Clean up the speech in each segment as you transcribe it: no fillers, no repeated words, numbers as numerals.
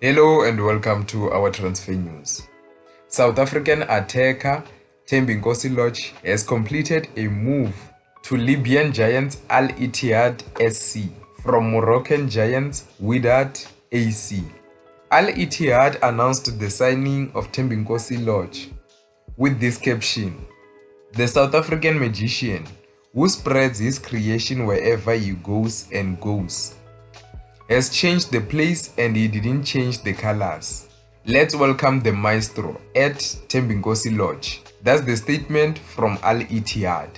Hello and welcome to our transfer news. South African attacker Thembinkosi Lorch has completed a move to Libyan giants Al Ittihad SC from Moroccan giants Wydad AC. Al Ittihad announced the signing of Thembinkosi Lorch with this caption: "The South African magician who spreads his creation wherever he goes has changed the place and he didn't change the colors. Let's welcome the maestro at Thembinkosi Lorch." That's the statement from Al Ittihad.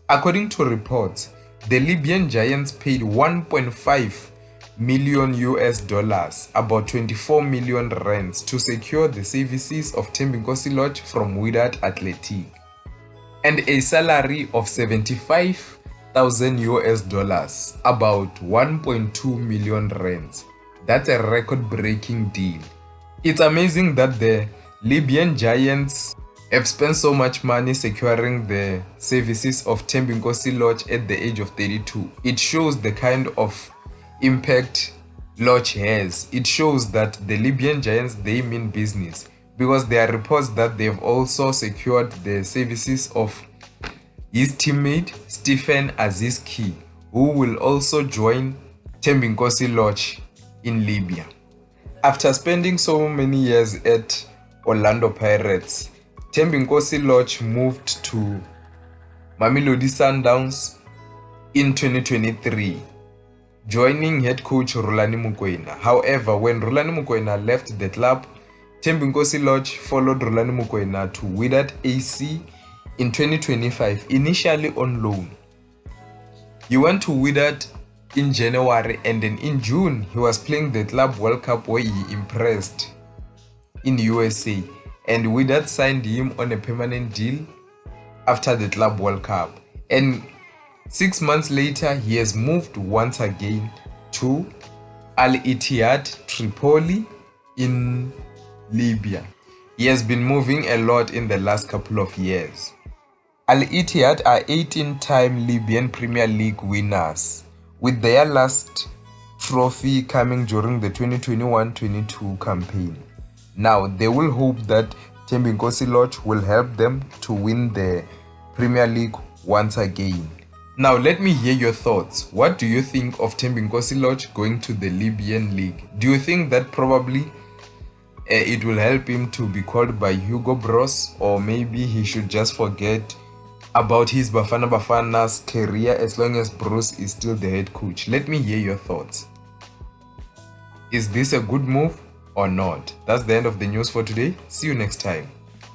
According to reports, the Libyan giants paid 1.5 million US dollars, about 24 million rands, to secure the services of Thembinkosi Lorch from Wydad Athletic, and a salary of 75,000 US dollars, about 1.2 million rands. That's a record-breaking deal. It's amazing that the Libyan giants have spent so much money securing the services of Thembinkosi Lorch at the age of 32. It shows the kind of impact Lorch has. It shows that the Libyan giants, they mean business, because there are reports that they've also secured the services of his teammate Stephen Aziz Ki, who will also join Thembinkosi Lorch in Libya. After spending so many years at Orlando Pirates, Thembinkosi Lorch moved to Mamelodi Sundowns in 2023, joining head coach Rhulani Mokoena. However, when Rhulani Mokoena left the club, Thembinkosi Lorch followed Rhulani Mokoena to Wydad AC in 2025, initially on loan. He went to Wydad in January, and then in June he was playing the Club World Cup where he impressed in USA, and Wydad signed him on a permanent deal after the Club World Cup. And 6 months later, he has moved once again to Al Ittihad Tripoli in Libya. He has been moving a lot in the last couple of years. Al Ittihad are 18-time Libyan Premier League winners, with their last trophy coming during the 2021-22 campaign. Now, they will hope that Thembinkosi Lorch will help them to win the Premier League once again. Now, let me hear your thoughts. What do you think of Thembinkosi Lorch going to the Libyan League? Do you think that probably it will help him to be called by Hugo Broos, or maybe he should just forget about his Bafana Bafana's career as long as Broos is still the head coach? Let me hear your thoughts. Is this a good move or not? That's the end of the news for today. See you next time.